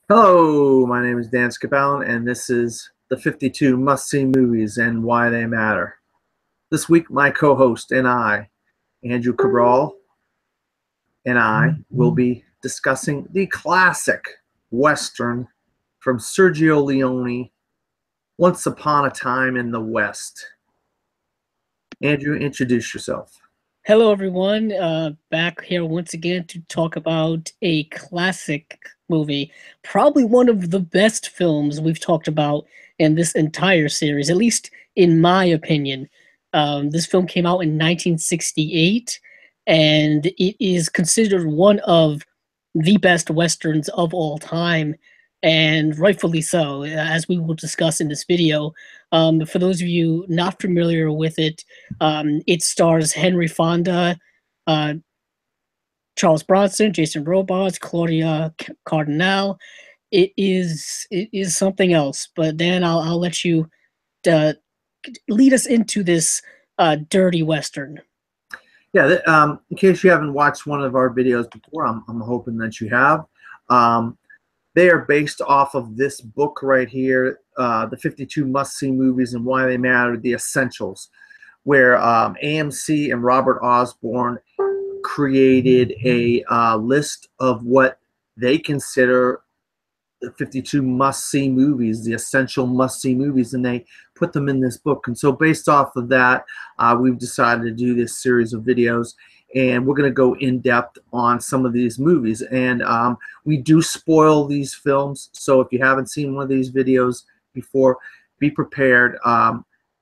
Hello, my name is Dan Cabral, and this is the 52 must-see movies and why they matter. This week, my co-host and I, Andrew Cabral, and I will be discussing the classic Western from Sergio Leone, Once Upon a Time in the West. Andrew, introduce yourself. Hello, everyone. Back here once again to talk about a classic movie. Probably one of the best films we've talked about in this entire series, at least in my opinion. This film came out in 1968, and it is considered one of the best westerns of all time, and rightfully so, as we will discuss in this video. For those of you not familiar with it, it stars Henry Fonda, uh, Charles Bronson, Jason Robards, Claudia Cardinal. It is something else. But Dan, I'll let you uh, lead us into this dirty western. Yeah, in case you haven't watched one of our videos before, I'm hoping that you have. They are based off of this book right here, the 52 must-see movies and why they matter, the essentials, where AMC and Robert Osborne created a list of what they consider the 52 must-see movies, the essential must-see movies, and they put them in this book. And so based off of that, we've decided to do this series of videos, and we're going to go in depth on some of these movies. And we do spoil these films, so if you haven't seen one of these videos before, be prepared.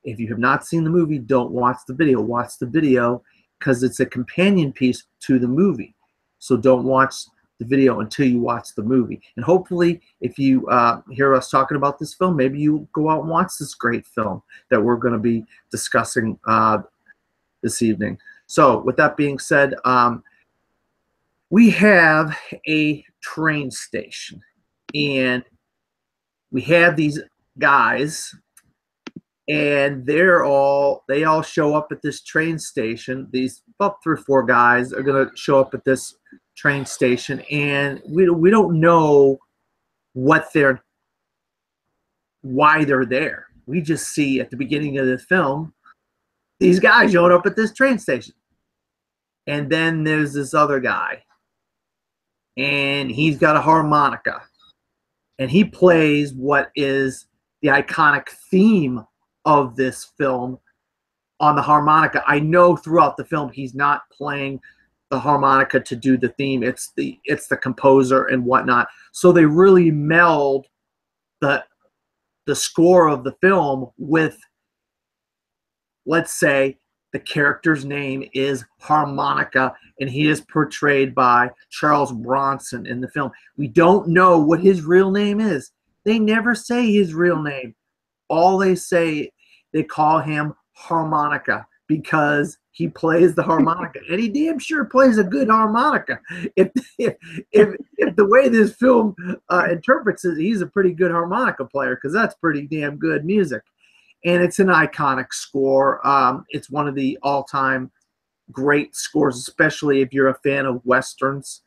If you have not seen the movie, don't watch the video. Watch the video because it's a companion piece to the movie. So don't watch the video until you watch the movie. And hopefully, if you hear us talking about this film, maybe you go out and watch this great film that we're going to be discussing this evening. So with that being said, we have a train station, and we have these guys, and they all show up at this train station. These about 3 or 4 guys are going to show up at this train station, and we don't know why they're there. We just see at the beginning of the film these guys showing up at this train station, and then there's this other guy, and he's got a harmonica, and he plays what is the iconic theme of this film on the harmonica. I know throughout the film he's not playing the harmonica to do the theme. It's the composer and whatnot. So they really meld the score of the film with, let's say, the character's name is Harmonica, and he is portrayed by Charles Bronson in the film. We don't know what his real name is. They never say his real name. All they say, they call him Harmonica because he plays the harmonica, and he damn sure plays a good harmonica. If the way this film interprets it, he's a pretty good harmonica player, because that's pretty damn good music. And it's an iconic score. It's one of the all-time great scores, especially if you're a fan of westerns.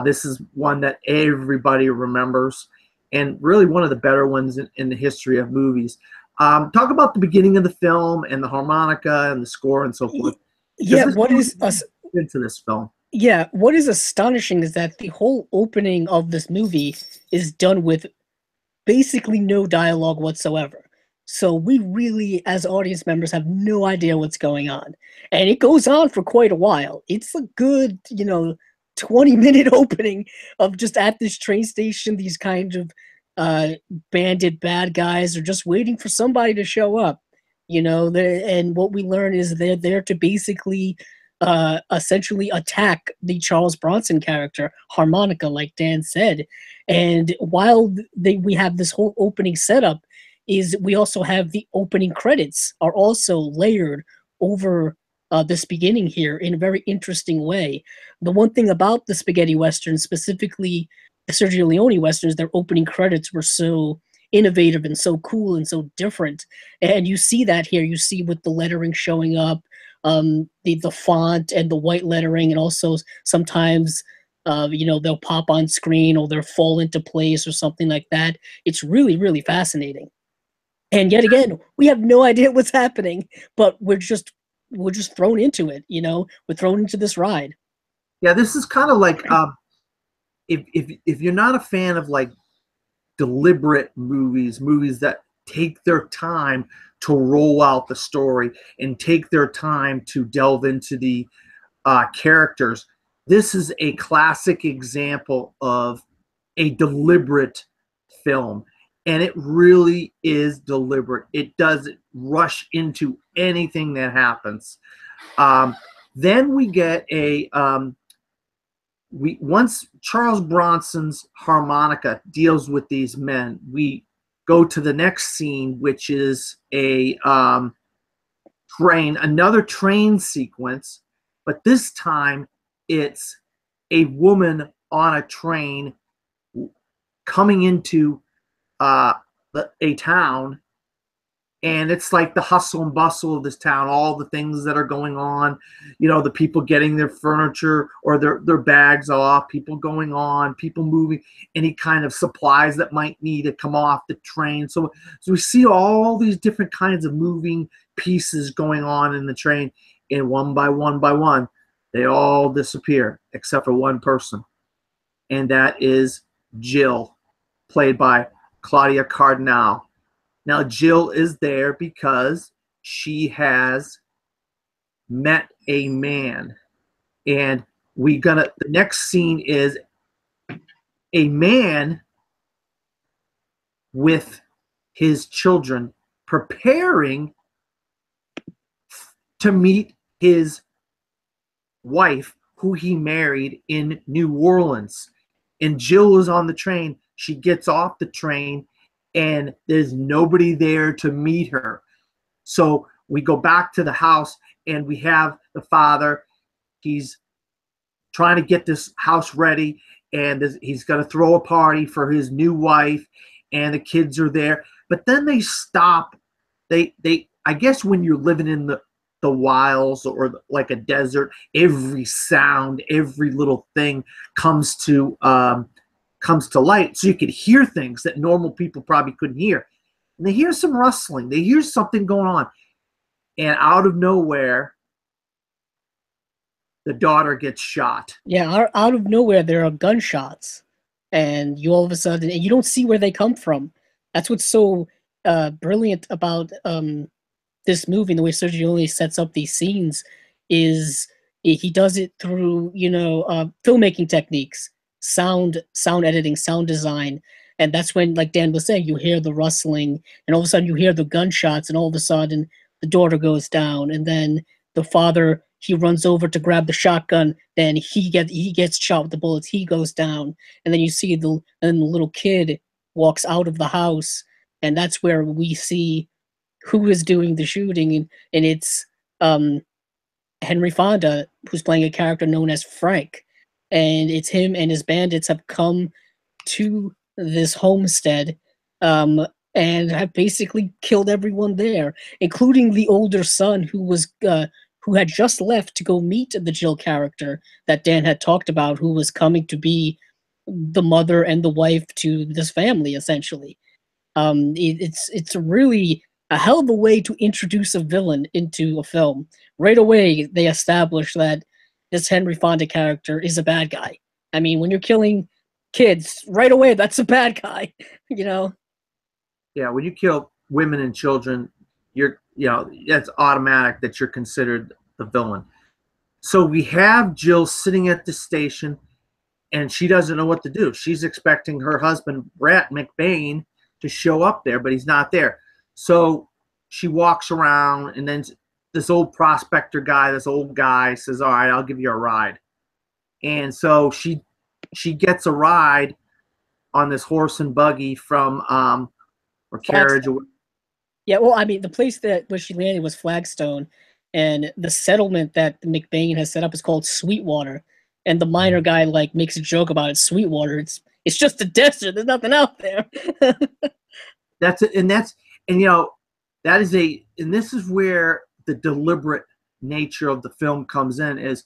This is one that everybody remembers, and really one of the better ones in the history of movies. Talk about the beginning of the film and the harmonica and the score and so forth. Yeah, Into this film? Yeah, what is astonishing is that the whole opening of this movie is done with basically no dialogue whatsoever. So we really, as audience members, have no idea what's going on. And it goes on for quite a while. It's a good, 20-minute opening of just at this train station, these kind of bandit bad guys are just waiting for somebody to show up. And what we learn is they're there to basically essentially attack the Charles Bronson character, Harmonica, like Dan said. And while we have this whole opening setup, is we also have the opening credits are also layered over this beginning here in a very interesting way. The one thing about the spaghetti westerns, specifically the Sergio Leone westerns, their opening credits were so innovative and so cool and so different. And you see that here. You see with the lettering showing up, the font and the white lettering, and also sometimes You know, they'll pop on screen or they'll fall into place or something like that. It's really, really fascinating. And yet again, we have no idea what's happening, but we're just thrown into it. You know, we're thrown into this ride. Yeah, this is kind of like if you're not a fan of like deliberate movies that take their time to roll out the story and take their time to delve into the characters. This is a classic example of a deliberate film, and it really is deliberate. It doesn't rush into anything that happens. Then we get a once Charles Bronson's harmonica deals with these men, we go to the next scene, which is a another train sequence, but this time it's a woman on a train coming into a town, and it's like the hustle and bustle of this town, all the things that are going on, you know, the people getting their furniture or their bags off, people going on, people moving, any kind of supplies that might need to come off the train. So we see all these different kinds of moving pieces going on in the train, and one by one, they all disappear except for one person, and that is Jill, played by Claudia Cardinal. Now, Jill is there because she has met a man. And the next scene is a man with his children preparing to meet his wife, who he married in New Orleans. And Jill is on the train. She gets off the train, and there's nobody there to meet her. So we go back to the house, and we have the father. He's trying to get this house ready, and he's going to throw a party for his new wife, and the kids are there. But then they stop. I guess when you're living in the wilds or like a desert, every sound, every little thing comes to light, so you could hear things that normal people probably couldn't hear. And they hear some rustling, they hear something going on, and out of nowhere, the daughter gets shot. Yeah, out of nowhere there are gunshots, and you all of a sudden, and you don't see where they come from. That's what's so brilliant about this movie, and the way Sergio Leone sets up these scenes is he does it through, you know, filmmaking techniques, sound editing, sound design. And that's when, like Dan was saying, you hear the rustling, and all of a sudden you hear the gunshots, and all of a sudden the daughter goes down, and then the father, he runs over to grab the shotgun, then he gets shot with the bullets, he goes down, and then you see the little kid walks out of the house, and that's where we see who is doing the shooting, and it's Henry Fonda, who's playing a character known as Frank, and it's him and his bandits have come to this homestead, and have basically killed everyone there, including the older son who had just left to go meet the Jill character that Dan had talked about, who was coming to be the mother and the wife to this family, essentially. It's really a hell of a way to introduce a villain into a film. Right away, they establish that this Henry Fonda character is a bad guy. I mean, when you're killing kids, right away, that's a bad guy, you know? Yeah, when you kill women and children, it's automatic that you're considered the villain. So we have Jill sitting at the station, and she doesn't know what to do. She's expecting her husband, Brett McBain, to show up there, but he's not there. So she walks around, and then this old prospector guy, this old guy says, all right, I'll give you a ride. And so she gets a ride on this horse and buggy from or carriage. Yeah, well, I mean, the place where she landed was Flagstone, and the settlement that McBain has set up is called Sweetwater. And the miner guy like makes a joke about it. Sweetwater, it's just a desert. There's nothing out there. That's it, and you know, and this is where the deliberate nature of the film comes in. Is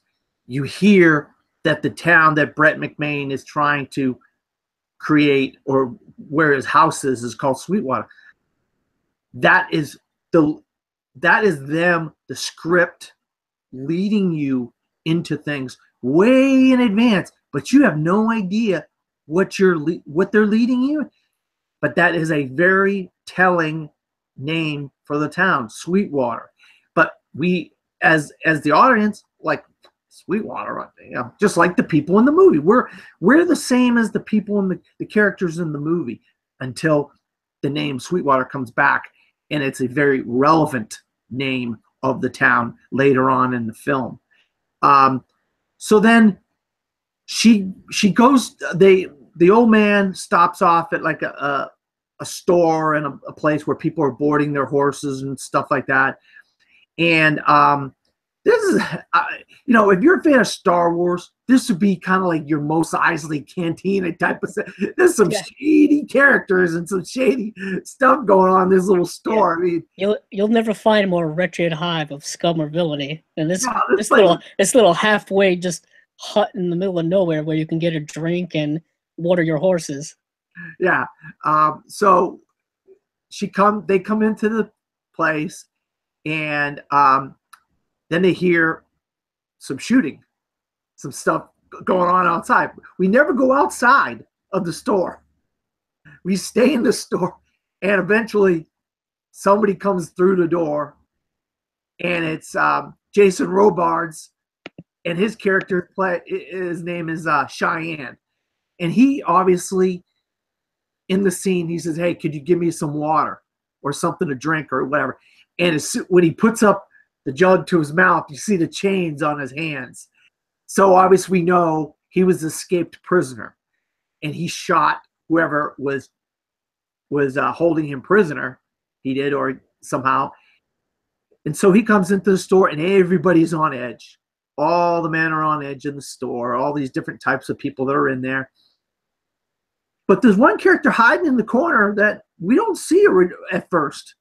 you hear that the town that Brett McMain is trying to create, or where his house is called Sweetwater. That is them, the script leading you into things way in advance, but you have no idea what they're leading you. But that is a very telling name for the town, Sweetwater. But we, as the audience, like Sweetwater, just like the people in the movie. We're the same as the people in the characters in the movie until the name Sweetwater comes back, and it's a very relevant name of the town later on in the film. So then she goes. The old man stops off at like a store and a place where people are boarding their horses and stuff like that. And this is, if you're a fan of Star Wars, this would be kind of like your Mos Eisley Cantina type of thing. There's some shady characters and some shady stuff going on in this little store. Yeah. I mean, you'll never find a more wretched hive of scum or villainy than this little halfway just hut in the middle of nowhere where you can get a drink and water your horses. Yeah. So they come into the place, and then they hear some shooting, some stuff going on outside. We never go outside of the store. We stay in the store, and eventually somebody comes through the door, and it's Jason Robards, and his character his name is Cheyenne. And he obviously, in the scene, he says, "Hey, could you give me some water or something to drink or whatever?" And when he puts up the jug to his mouth, you see the chains on his hands. So obviously we know he was an escaped prisoner, and he shot whoever was holding him prisoner. He did, or somehow. And so he comes into the store, and everybody's on edge. All the men are on edge in the store, all these different types of people that are in there. But there's one character hiding in the corner that we don't see at first.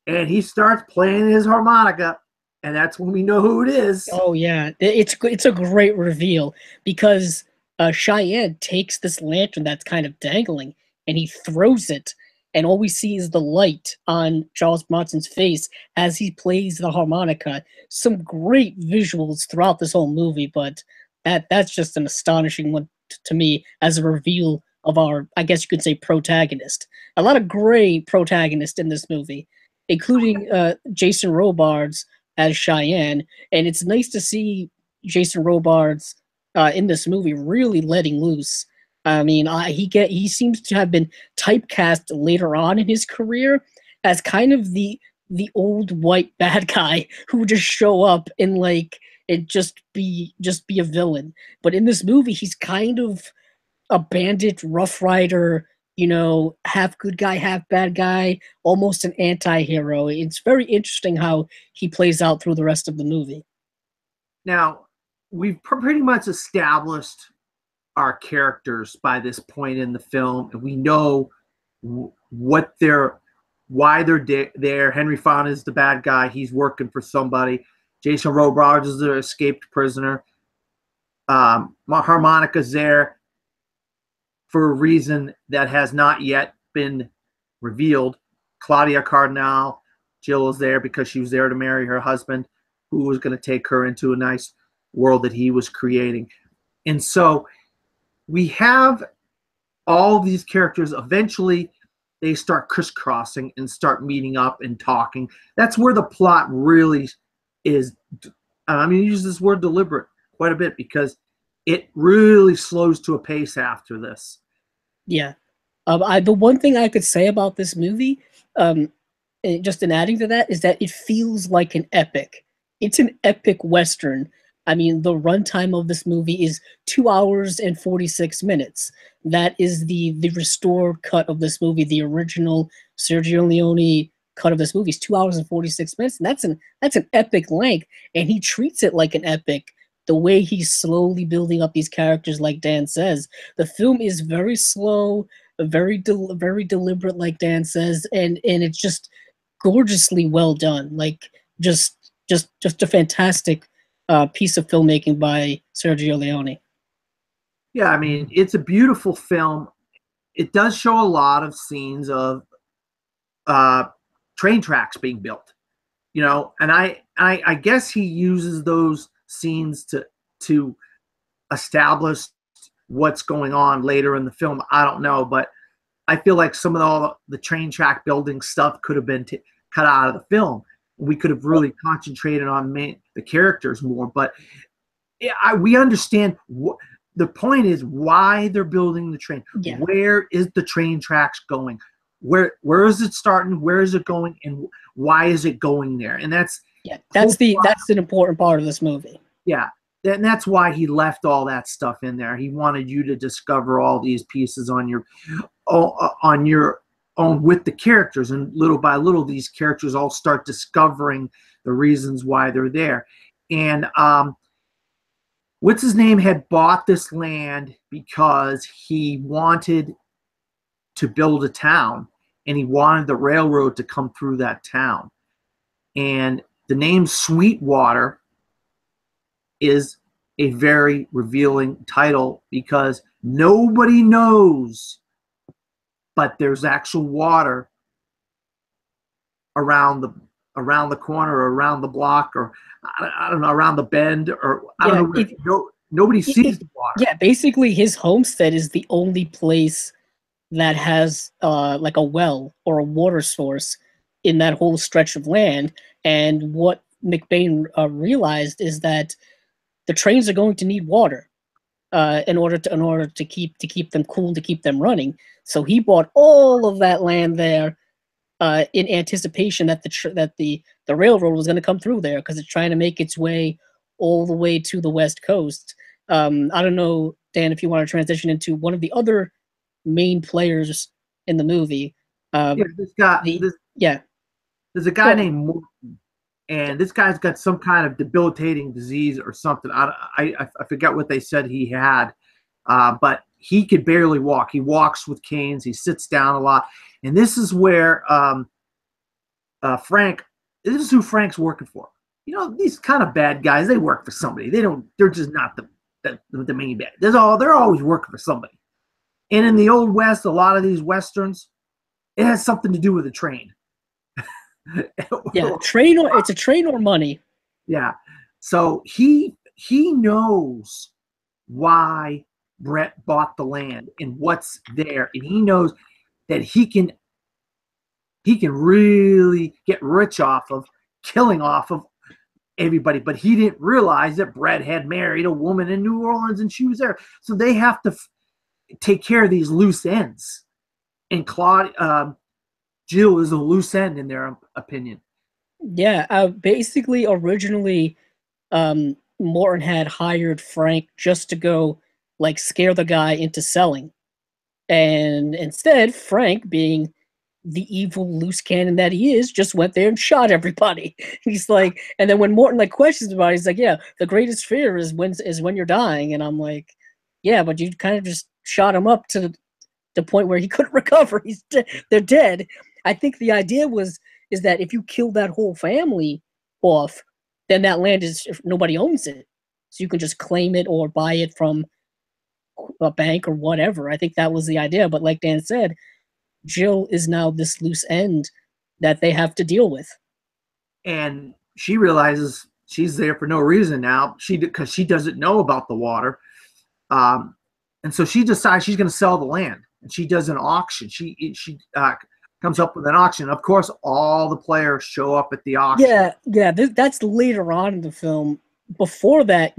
And he starts playing his harmonica, and that's when we know who it is. Oh, yeah. It's a great reveal, because Cheyenne takes this lantern that's kind of dangling, and he throws it, and all we see is the light on Charles Bronson's face as he plays the harmonica. Some great visuals throughout this whole movie, but that's just an astonishing one to me as a reveal of our, I guess you could say, protagonist. A lot of great protagonists in this movie, including Jason Robards as Cheyenne. And it's nice to see Jason Robards in this movie really letting loose. I mean, he seems to have been typecast later on in his career as kind of the old white bad guy who would just show up and just be a villain. But in this movie, he's kind of a bandit, rough rider, half good guy, half bad guy, almost an anti-hero. It's very interesting how he plays out through the rest of the movie. Now, we've pretty much established our characters by this point in the film, and we know why they're there. Henry Fonda is the bad guy. He's working for somebody. Jason Robards is the escaped prisoner. Harmonica's there for a reason that has not yet been revealed. Claudia Cardinal, Jill, is there because she was there to marry her husband, who was going to take her into a nice world that he was creating. And so we have all these characters. Eventually, they start crisscrossing and start meeting up and talking. That's where the plot really is. I mean, you use this word deliberate quite a bit because it really slows to a pace after this. Yeah. The one thing I could say about this movie, just in adding to that, is that it feels like an epic. It's an epic Western. I mean, the runtime of this movie is 2 hours and 46 minutes. That is the restored cut of this movie. The original Sergio Leone cut of this movie is 2 hours and 46 minutes, and that's an epic length. And he treats it like an epic. The way he's slowly building up these characters, like Dan says, the film is very slow, very deliberate, like Dan says, and it's just gorgeously well done. Like just a fantastic piece of filmmaking by Sergio Leone. Yeah, I mean, it's a beautiful film. It does show a lot of scenes of train tracks being built, and I guess he uses those scenes to establish what's going on later in the film. I don't know, but I feel like some of all the train track building stuff could have been cut out of the film. We could have really concentrated on the characters more. But we understand the point is why they're building the train. Yeah. Where is the train tracks going? Where is it starting? Where is it going? And why is it going there? And that's that's an important part of this movie. Yeah. And that's why he left all that stuff in there. He wanted you to discover all these pieces on your own with the characters, and little by little, these characters all start discovering the reasons why they're there. And what's his name had bought this land because he wanted to build a town, and he wanted the railroad to come through that town. And the name Sweetwater is a very revealing title because nobody knows, but there's actual water around the corner, or around the block, or I don't know, around the bend, or I don't know. Nobody sees the water. Yeah, basically his homestead is the only place that has like a well or a water source in that whole stretch of land. And what McBain realized is that the trains are going to need water in order to keep them cool, to keep them running. So he bought all of that land there in anticipation that the railroad was going to come through there, because it's trying to make its way all the way to the West Coast. I don't know, Dan, if you want to transition into one of the other main players in the movie. There's a guy named Morton. And this guy's got some kind of debilitating disease or something. I forget what they said he had, but he could barely walk. He walks with canes. He sits down a lot. And this is where Frank. This is who Frank's working for. These kind of bad guys. They work for somebody. They're just not the main bad. They're always working for somebody. And in the Old West, a lot of these westerns, it has something to do with a train. Yeah, it's a train or money. Yeah. So he knows why Brett bought the land and what's there, and he knows that he can really get rich off of killing off of everybody. But he didn't realize that Brett had married a woman in New Orleans and she was there. So they have to take care of these loose ends. And Jill is a loose end in their opinion. Yeah, basically, originally, Morton had hired Frank just to go, like, scare the guy into selling. And instead, Frank, being the evil loose cannon that he is, just went there and shot everybody. He's like, and then when Morton, like, questions about it, he's like, yeah, the greatest fear is when you're dying. And I'm like, yeah, but you kind of just shot him up to the point where he couldn't recover. They're dead. I think the idea is that if you kill that whole family off, then that land if nobody owns it. So you can just claim it or buy it from a bank or whatever. I think that was the idea. But like Dan said, Jill is now this loose end that they have to deal with. And she realizes she's there for no reason now, because she doesn't know about the water. And so she decides she's going to sell the land. And she does an auction. She comes up with an auction. Of course, all the players show up at the auction. Yeah, that's later on in the film. Before that,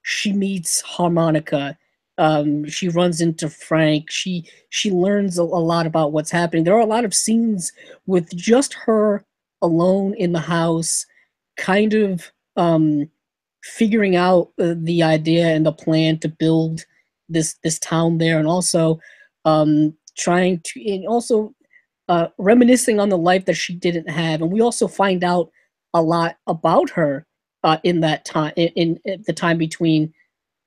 she meets Harmonica. She runs into Frank. She learns a lot about what's happening. There are a lot of scenes with just her alone in the house, kind of figuring out the idea and the plan to build this town there, and also trying to, and also reminiscing on the life that she didn't have. And we also find out a lot about her in that time, in the time between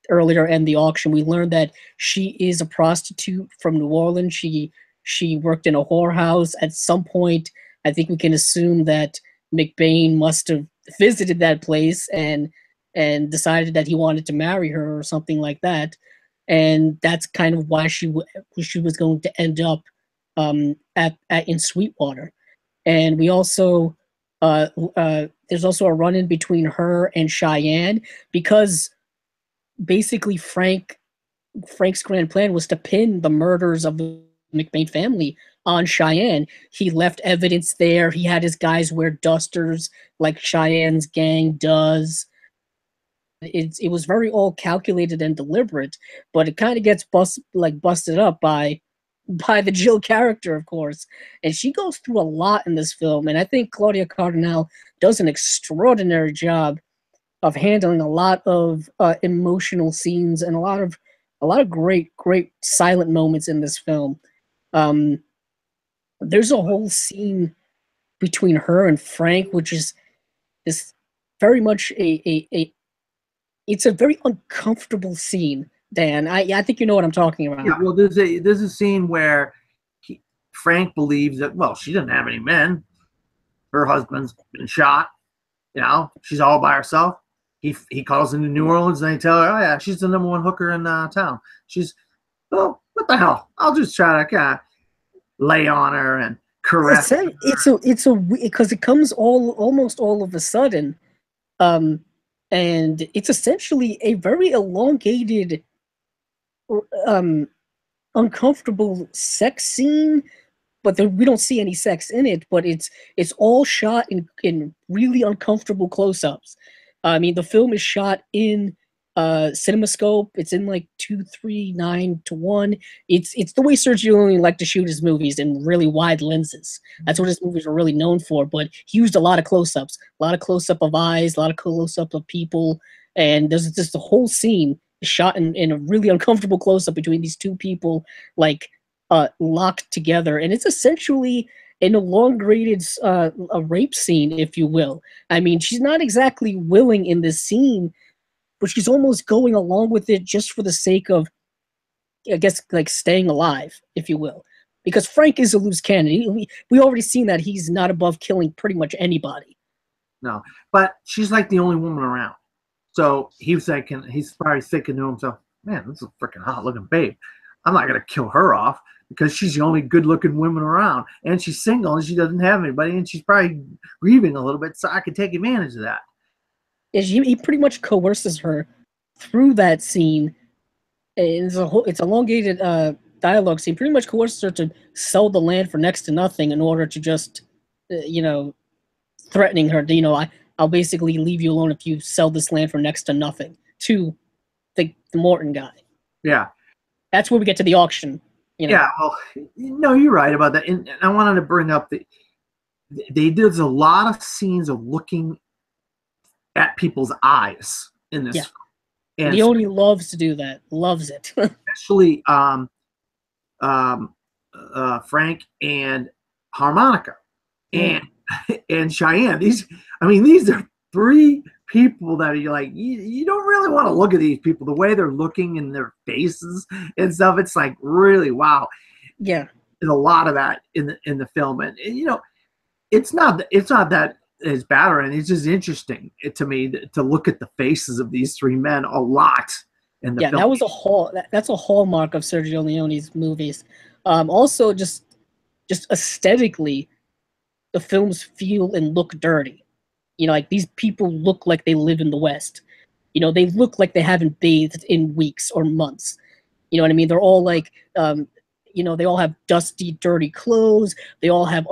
earlier and the auction. We learned that she is a prostitute from New Orleans. She worked in a whorehouse at some point. I think we can assume that McBain must have visited that place and and decided that he wanted to marry her or something like that. And that's kind of why she was going to end up at in Sweetwater. And we also there's also a run in between her and Cheyenne, because basically Frank's grand plan was to pin the murders of the McBain family on Cheyenne. He left evidence there. He had his guys wear dusters like Cheyenne's gang does. It was very all calculated and deliberate, but it kind of gets busted up by the Jill character, of course. And she goes through a lot in this film, and I think Claudia Cardinale does an extraordinary job of handling a lot of emotional scenes and a lot of great silent moments in this film. There's a whole scene between her and Frank, which is this very much it's a very uncomfortable scene. Dan, I think you know what I'm talking about. Yeah, well, there's a scene where Frank believes that, well, she didn't have any men. Her husband's been shot. You know, she's all by herself. He calls into New Orleans and they tell her, oh yeah, she's the #1 hooker in town. She's, well, what the hell? I'll just try to kind of lay on her and caress her. It's because it comes almost all of a sudden, and it's essentially a very elongated, uncomfortable sex scene, but we don't see any sex in it. But it's all shot in really uncomfortable close-ups. I mean, the film is shot in CinemaScope. It's in like 2:3:9:1. It's the way Sergio Leone liked to shoot his movies, in really wide lenses. That's what his movies were really known for. But he used a lot of close-ups, a lot of close-up of eyes, a lot of close-up of people, and there's just a whole scene shot in a really uncomfortable close-up between these two people, like locked together, and it's essentially an elongated a rape scene, if you will. I mean, she's not exactly willing in this scene, but she's almost going along with it just for the sake of, I guess, like staying alive, if you will. Because Frank is a loose cannon. We already seen that he's not above killing pretty much anybody. No, but she's like the only woman around. So he's probably thinking to himself, man, this is a freaking hot looking babe. I'm not going to kill her off because she's the only good looking woman around. And she's single and she doesn't have anybody. And she's probably grieving a little bit. So I could take advantage of that. He pretty much coerces her through that scene. It's elongated dialogue scene. Pretty much coerces her to sell the land for next to nothing in order to just, threatening her. I'll basically leave you alone if you sell this land for next to nothing to the Morton guy. Yeah. That's where we get to the auction. Yeah, well, no, you're right about that. And I wanted to bring up there's a lot of scenes of looking at people's eyes in this. Yeah. And Leone loves to do that. Loves it. Especially Frank and Harmonica and Cheyenne. These are three people that are like, you don't really want to look at these people, the way they're looking in their faces and stuff. It's like, really, wow. Yeah. There's a lot of that in the film. And it's not that it's bad or anything. It's just interesting to me to look at the faces of these three men a lot in the film. That was that's a hallmark of Sergio Leone's movies. Also just aesthetically, the films feel and look dirty. Like these people look like they live in the West. They look like they haven't bathed in weeks or months. You know what I mean? They're all like, they all have dusty, dirty clothes. They all have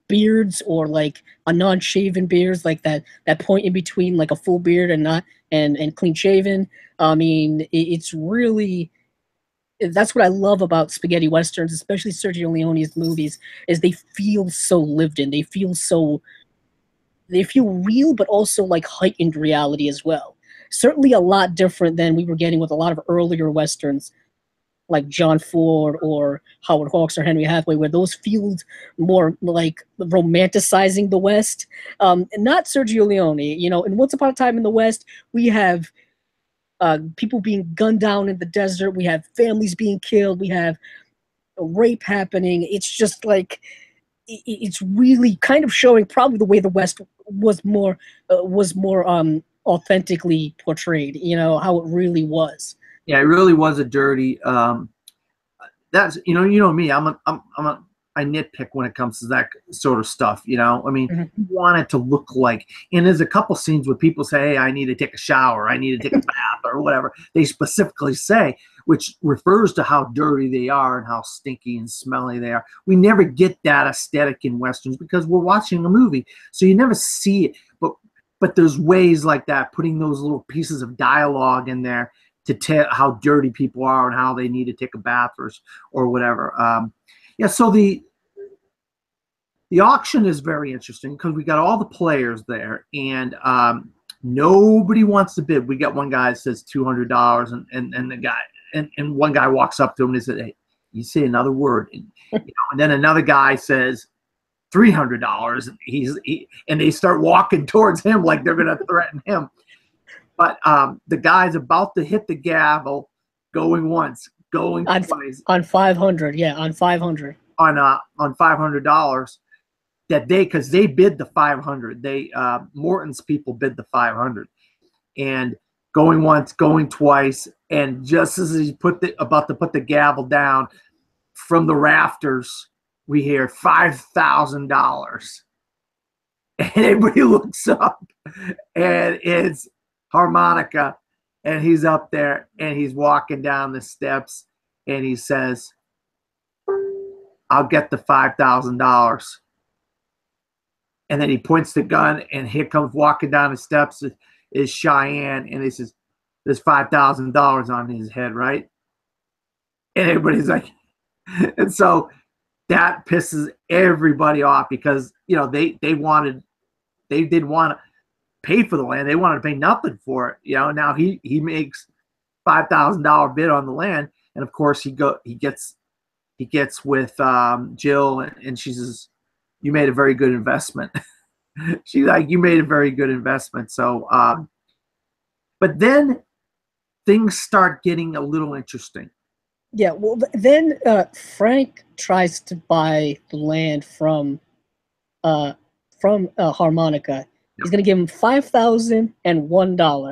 beards, or like a non-shaven beards, like that point in between, like a full beard and not and clean shaven. I mean, it's really. That's what I love about spaghetti westerns, especially Sergio Leone's movies, is they feel so lived in. They feel real, but also like heightened reality as well. Certainly a lot different than we were getting with a lot of earlier westerns like John Ford or Howard Hawks or Henry Hathaway, where those feel more like romanticizing the West. Not Sergio Leone. In Once Upon a Time in the West, we have people being gunned down in the desert. We have families being killed. We have a rape happening. It's just like, it's really kind of showing probably the way the West was more authentically portrayed. You know how it really was. Yeah, it really was a dirty. That's you know me. I nitpick when it comes to that sort of stuff. I mean, Mhm. you want it to look like. And there's a couple scenes where people say, "Hey, I need to take a shower. I need to take a bath, or whatever." They specifically say, which refers to how dirty they are and how stinky and smelly they are. We never get that aesthetic in westerns because we're watching a movie, so you never see it. But there's ways like that, putting those little pieces of dialogue in there to tell how dirty people are and how they need to take a bath or whatever. Yeah, so the auction is very interesting because we got all the players there, and nobody wants to bid. We got one guy that says $200, and the guy and one guy walks up to him and he said, "Hey, you say another word," and then another guy says $300, and they start walking towards him like they're going to threaten him. But the guy's about to hit the gavel, going once, going twice on 500. Yeah, on 500. on $500 that because they bid the 500. Morton's people bid the 500, and going once, going twice, and just as he's about to put the gavel down, from the rafters we hear $5,000, and everybody looks up, and it's Harmonica, and he's up there, and he's walking down the steps, and he says, "I'll get the $5,000." And then he points the gun, and here comes walking down the steps is Cheyenne, and he says, "There's $5,000 on his head, right?" And everybody's like, and so that pisses everybody off because they didn't want to pay for the land. They wanted to pay nothing for it. Now he makes $5,000 bid on the land, and of course he gets with Jill, and she says, "You made a very good investment." She's like, "You made a very good investment." So, but then things start getting a little interesting. Yeah, well, then Frank tries to buy the land from Harmonica. He's going to give him $5,001,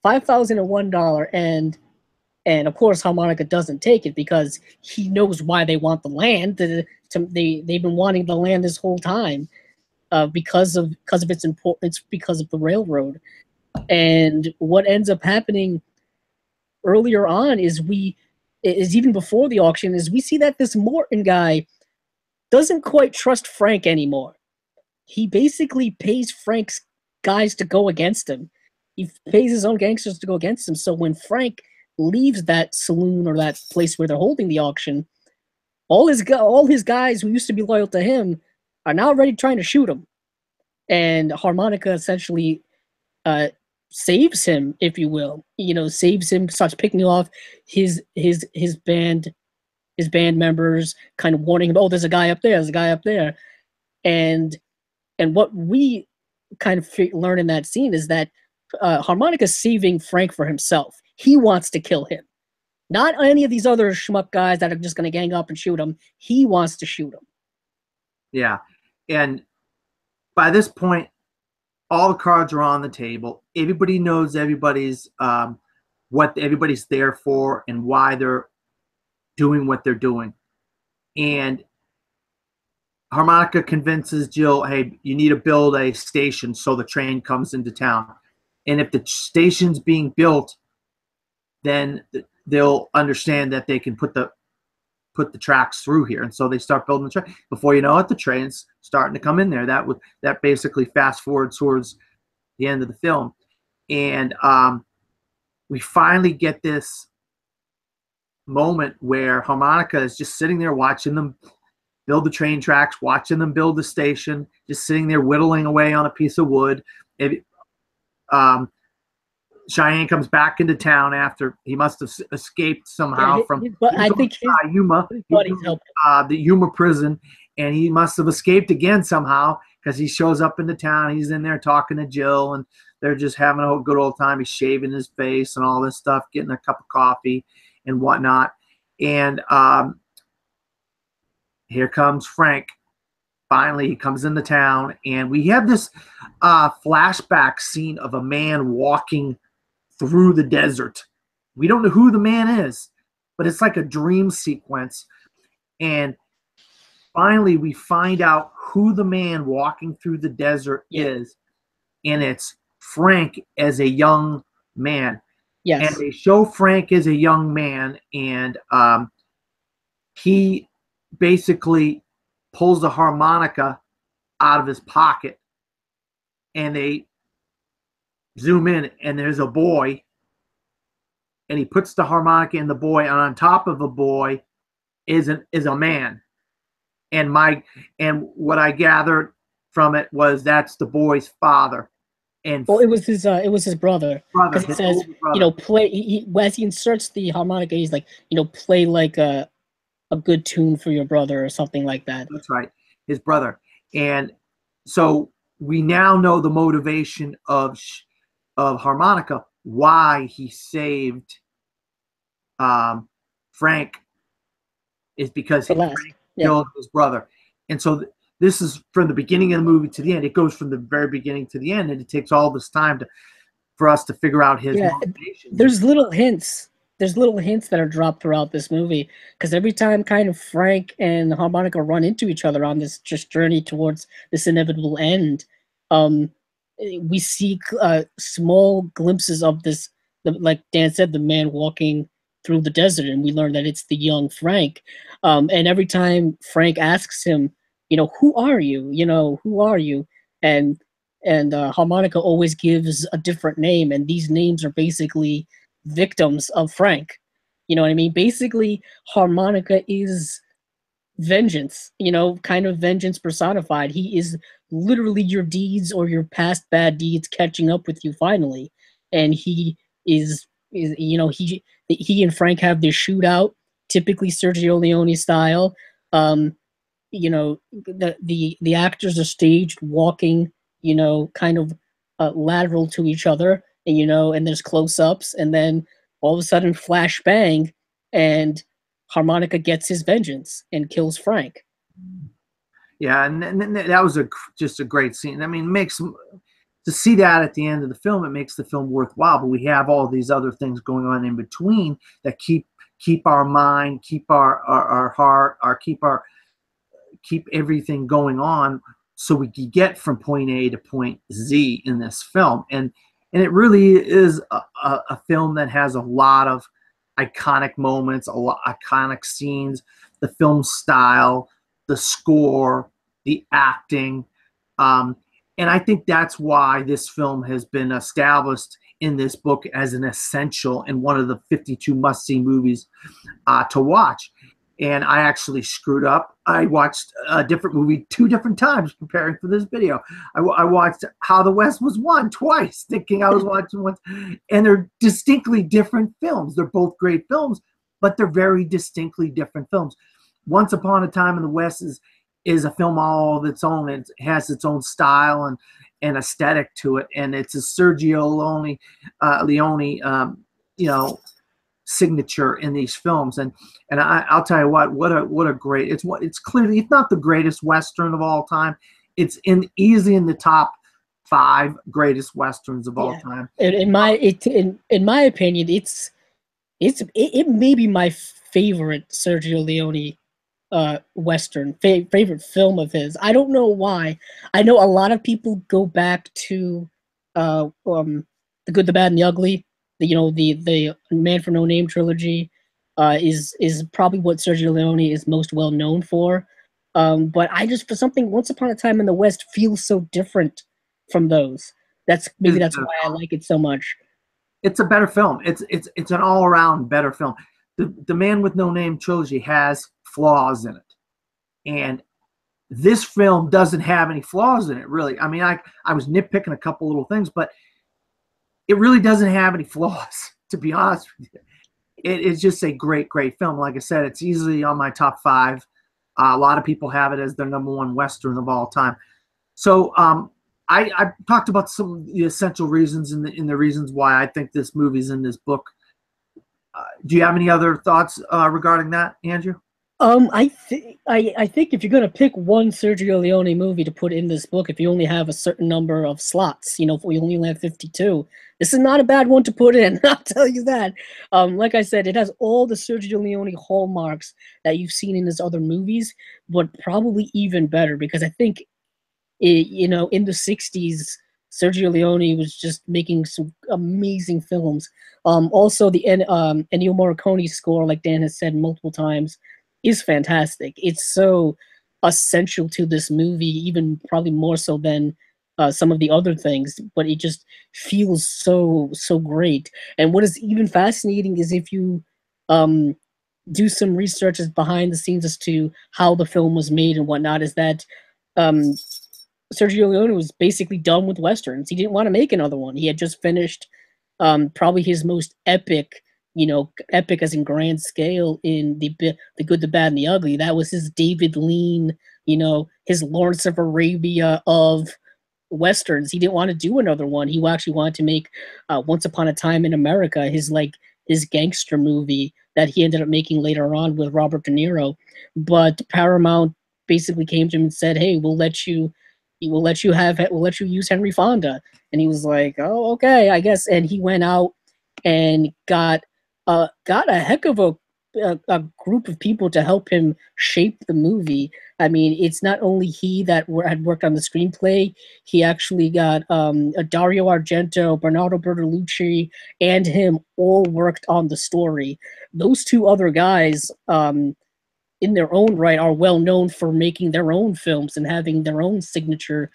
$5,001, and of course Harmonica doesn't take it because he knows why they want the land. They've been wanting the land this whole time, because of its importance, because of the railroad. And what ends up happening earlier on is even before the auction, is we see that this Morton guy doesn't quite trust Frank anymore. He basically pays Frank's guys to go against him. He pays his own gangsters to go against him. So when Frank leaves that saloon or that place where they're holding the auction, all his guys who used to be loyal to him are now already trying to shoot him. And Harmonica essentially saves him, if you will. Saves him, starts picking off his band members, kind of warning him, "Oh, there's a guy up there, there's a guy up there." And what we kind of learn in that scene is that Harmonica's saving Frank for himself. He wants to kill him. Not any of these other schmuck guys that are just going to gang up and shoot him. He wants to shoot him. Yeah. And by this point, all the cards are on the table. Everybody knows what everybody's there for and why they're doing what they're doing. And Harmonica convinces Jill, "Hey, you need to build a station so the train comes into town. And if the station's being built, then they'll understand that they can put the tracks through here." And so they start building the train. Before you know it, the train's starting to come in there. That basically fast forwards towards the end of the film. And we finally get this moment where Harmonica is just sitting there watching them build the train tracks, watching them build the station, just sitting there whittling away on a piece of wood. Cheyenne comes back into town after he must have escaped somehow from I think Yuma, the Yuma prison, and he must have escaped again somehow because he shows up in the town. He's in there talking to Jill, and they're just having a good old time. He's shaving his face and all this stuff, getting a cup of coffee and whatnot. And here comes Frank finally he comes into town, and we have this flashback scene of a man walking through the desert. We don't know who the man is, but it's like a dream sequence. And finally, we find out who the man walking through the desert is, and it's Frank as a young man. Yes. And they show Frank as a young man, and he basically pulls the harmonica out of his pocket, and they zoom in, and there's a boy, and he puts the harmonica in the boy, and on top of the boy is a man. And what I gathered from it was that's the boy's father. And well, it was his brother. Because it says, play. As he inserts the harmonica, he's like, play like a good tune for your brother or something like that. That's right, his brother. And so we now know the motivation of harmonica, why he saved Frank, is because Frank killed his brother. And so this is from the beginning of the movie to the end. It goes from the very beginning to the end, and it takes all this time for us to figure out his motivations. There's little hints. There's little hints that are dropped throughout this movie, because every time kind of Frank and harmonica run into each other on this just journey towards this inevitable end, we see small glimpses of this, like Dan said, the man walking through the desert, and we learn that it's the young Frank. And every time Frank asks him, who are you? Who are you? And harmonica always gives a different name, and these names are basically victims of Frank. You know what I mean? Basically, harmonica is vengeance, kind of vengeance personified. He is literally your deeds or your past bad deeds catching up with you finally. And he is he and Frank have this shootout, typically Sergio Leone style. The actors are staged walking, kind of lateral to each other, and there's close-ups, and then all of a sudden flash bang, and harmonica gets his vengeance and kills Frank. Yeah, and that was just a great scene. I mean, to see that at the end of the film, it makes the film worthwhile. But we have all these other things going on in between that keep our mind, keep our heart, keep everything going on, so we can get from point A to point Z in this film. And it really is a film that has a lot of iconic moments, a lot of iconic scenes, the film style, the score, the acting. And I think that's why this film has been established in this book as an essential and one of the 52 must-see movies to watch. And I actually screwed up. I watched a different movie 2 different times preparing for this video. I watched How the West Was Won twice, thinking I was watching one. And they're distinctly different films. They're both great films, but they're very distinctly different films. Once Upon a Time in the West is a film all of its own. It has its own style and aesthetic to it. And it's a Sergio Leone, signature in these films. And I'll tell you what a great, it's clearly, it's not the greatest Western of all time. It's easily in the top 5 greatest Westerns of all time. In my opinion, it may be my favorite Sergio Leone Western, favorite film of his. I don't know why. I know a lot of people go back to The Good, the Bad, and the Ugly. The Man for No Name trilogy is probably what Sergio Leone is most well known for. But I just, for something, Once Upon a Time in the West feels so different from those. That's why I like it so much. It's a better film. It's an all around better film. The Man with No Name trilogy has flaws in it, and this film doesn't have any flaws in it, really. I mean, I was nitpicking a couple little things, but it really doesn't have any flaws, to be honest with you. It's just a great film. Like I said, it's easily on my top 5. A lot of people have it as their #1 Western of all time. So I talked about some of the essential reasons and the reasons why I think this movie's in this book. Do you have any other thoughts regarding that, Andrew? I think if you're gonna pick one Sergio Leone movie to put in this book, if you only have a certain number of slots, if we only have 52, this is not a bad one to put in. I'll tell you that. Like I said, it has all the Sergio Leone hallmarks that you've seen in his other movies, but probably even better because I think in the 60s, Sergio Leone was just making some amazing films. Also, the Ennio Morricone score, like Dan has said multiple times, is fantastic. It's so essential to this movie, even probably more so than some of the other things. But it just feels so great. And what is even fascinating is if you um, do some research as behind the scenes as to how the film was made and whatnot, is that um, Sergio Leone was basically done with westerns. He didn't want to make another one. He had just finished probably his most epic, epic as in grand scale in the Good, the Bad, and the Ugly. That was his David Lean, his Lawrence of Arabia of westerns. He didn't want to do another one. He actually wanted to make Once Upon a Time in America, his gangster movie that he ended up making later on with Robert De Niro. But Paramount basically came to him and said, "Hey, we'll let you use Henry Fonda." And he was like, "Oh, okay, I guess." And he went out and got a heck of a group of people to help him shape the movie. I mean, it's not only he that had worked on the screenplay. He actually got Dario Argento, Bernardo Bertolucci, and him all worked on the story. Those two other guys, in their own right, are well known for making their own films and having their own signature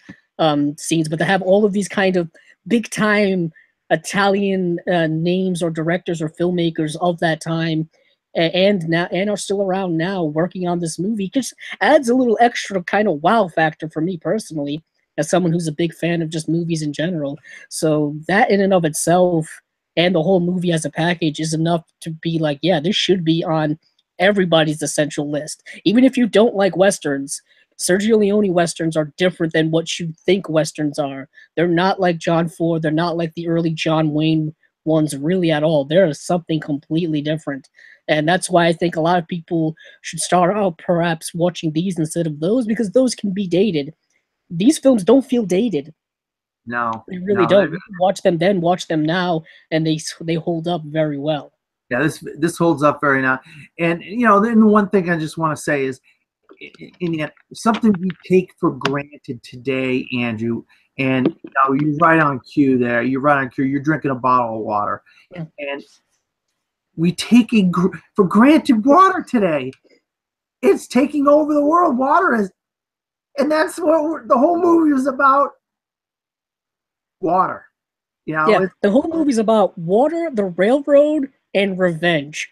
scenes, but to have all of these kind of big time Italian names or directors or filmmakers of that time and now and are still around now working on this movie just adds a little extra kind of wow factor for me personally as someone who's a big fan of just movies in general. So that in and of itself and the whole movie as a package is enough to be like, yeah, this should be on everybody's essential list. Even if you don't like westerns, Sergio Leone westerns are different than what you think westerns are. They're not like John Ford. They're not like the early John Wayne ones really at all. They're something completely different. And that's why I think a lot of people should start out perhaps watching these instead of those because those can be dated. These films don't feel dated. No, They really no. don't. You can watch them then, watch them now, and they hold up very well. Yeah, this holds up very now. And then the one thing I just want to say is, in the end, something we take for granted today, Andrew. And you're right on cue there. You're right on cue. You're drinking a bottle of water, Yeah. and we take for granted water today. It's taking over the world. Water is, and that's what the whole movie is about. Water. Yeah, the whole movie's about water, the railroad, and revenge.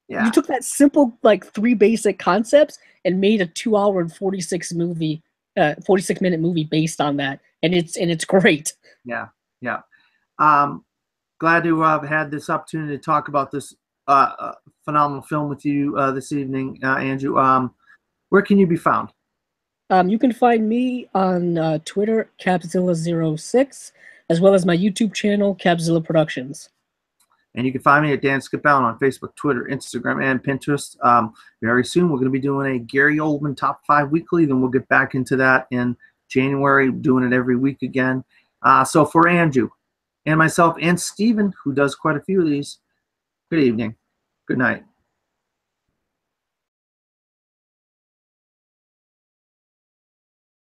Yeah. You took that simple, like, three basic concepts and made a 2 hour and 46-minute movie based on that, and it's great. Yeah, yeah. Glad to have had this opportunity to talk about this phenomenal film with you this evening, Andrew. Where can you be found? You can find me on Twitter, Capzilla06, as well as my YouTube channel, Capzilla Productions. And you can find me at Dan Skipallen on Facebook, Twitter, Instagram, and Pinterest. Very soon, we're going to be doing a Gary Oldman Top 5 Weekly. Then we'll get back into that in January, doing it every week again. So for Andrew and myself and Steven, who does quite a few of these, good evening. Good night.